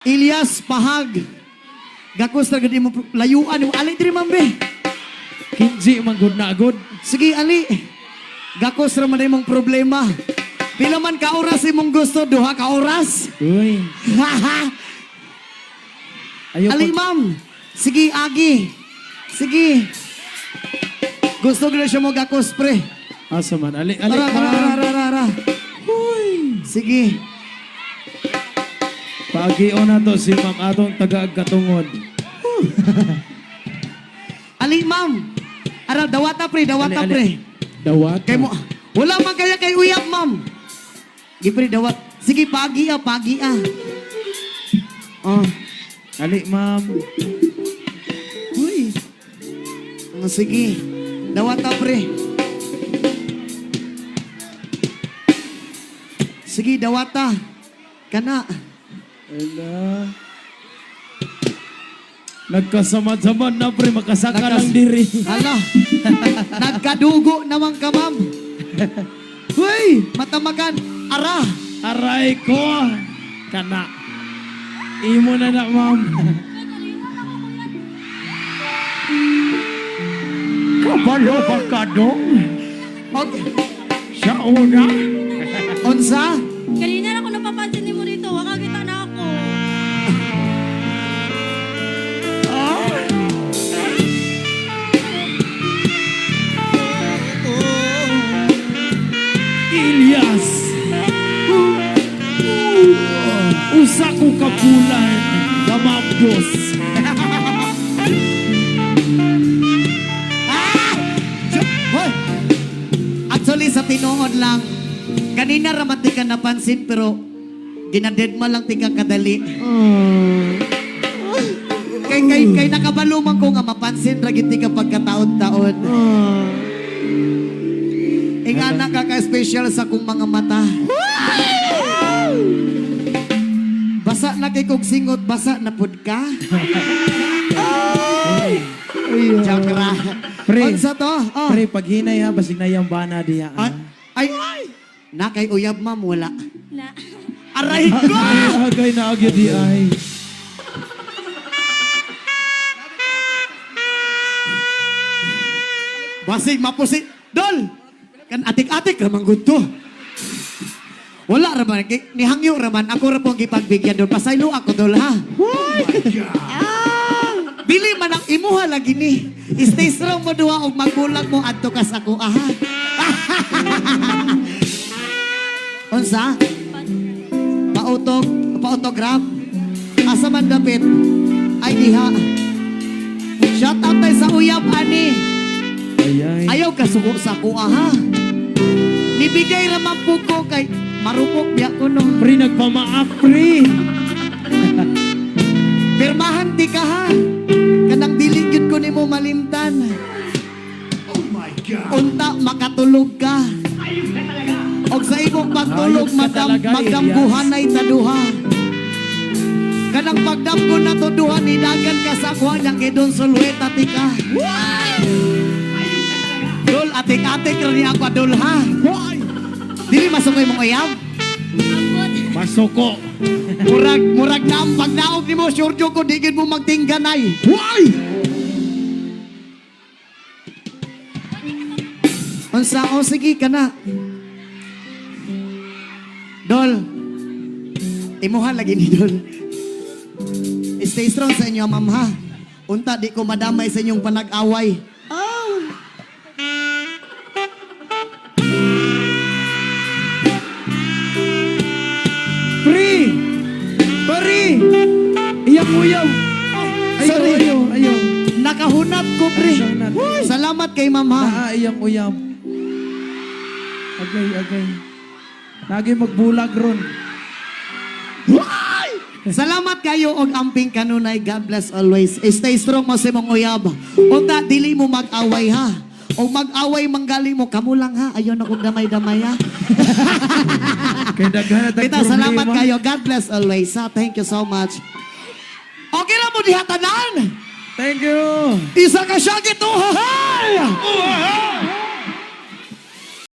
Ilyas Pahag. Gakos na gadi mo layuan mo ali diri mambe. Kinji manggod na agod. Sige ali. Gakos ra man imong problema. Pila man ka oras imong gusto, duha ka oras. Uy. Ayoko. Ali ma'am. Sige agi. Sige. Gusto ko na siya mo gakos pre. Asa man. Ali. Ara. Huy. Sige. Pagio na to si Ma'am atong taga-katungod. Ali ma'am. Ara dawata pre. Ali. Dawat. Kay mo wala man kaya kay uyab ma'am. Gipre dawat. Sige pagi ah. Oh. Ali, Ma'am. Uy. Sige. Dawata pre. Sige dawata. Kana. Ala. Nagkasamad-samad na pre, makasaka lang diri. Hala. Nagkadugo naman ka ma'am. Uy. Matamakan. Ara. Aray ko. Kana. Imo na na, Ma'am. Kabalo ba ka dong? Okay. Siya una. Unsa? Kanina na ako napapansin ni mo rito. Waka kita na ako. Ilyas. Usa ko kapulan. Gamapos. Hoy! Actually, sa tinuod lang, kanina raman di ka napansin, pero ginadedma lang di ka kadali. Kay nakabaluman ko nga mapansin, ragit di ka pagkataon-taon. Ingana ka ka-special sa kong mga mata. Basa na kay kong singot, basa na pud ka. Jakra. Pre. Unsa to? Oh. Pre, paghinay ha, basig na yung bana diya. Ay, na kay uyab ma'am, wala. La. Aray ko! Agay na agyo di ay. Basig, mapusi. Dol! Kan atik-atik raman gusto. Wala raman. Nihangyo raman. Ako ra pong gipagbigyan doon. Pasaylo ako dol ha. Bili man ang imuha lagi ni. Stay strong mo duha o magbulag mo adto ka sa ko aha. Unsa? Pa-autograph. Asa man dapit? Ay diha. Shout out tayo sa uyab ani. Ayay. Ayaw ka suko sa ko aha. Nibigay raman po ko kay marupok biya ko no. Pre, nagpamaak, pre. Pirmahan di ka ha. Kanang diligid ko ni mo malimtan. Oh my God. Unta makatulog ka. Og sa imong pagtulog Ayos ka talaga, magdamguhanay taduha. Kanang pagdamgo na to duha nidagan ka sa kuha niya kay Don Solueta tika. Dol atik-atik ra ni ako dol ha. Dili masukoy mong uyab. Masuko. Murag na ang pagnaog ni mo, sure ko digid mo magtingganay. Why? Unsa o sige ka na. Dol. Imuha lagi ni Dol. Stay strong sa inyo, ma'am ha. Unta di ko madamay sa inyong panag-away. Pre! Pare! Iyak mo yaw. Sorry. Ayaw. Nakahunat ko, pre. Nakahunat. Salamat kay ma'am ha. Iyak mo yaw. Agay. Lagi magbulag ron. Salamat kayo og amping kanunay. God bless always. Stay strong mo sa mong uyab. Unta dili mo mag-away ha. O mag-away manggali mo kamo lang ha. Ayon na kong damay-damay ha. Kaya daghan na Kita salamat kayo. God bless always ha. Thank you so much. Okay na mo dihatanan. Thank you. Isa ka siya gito. Hahay!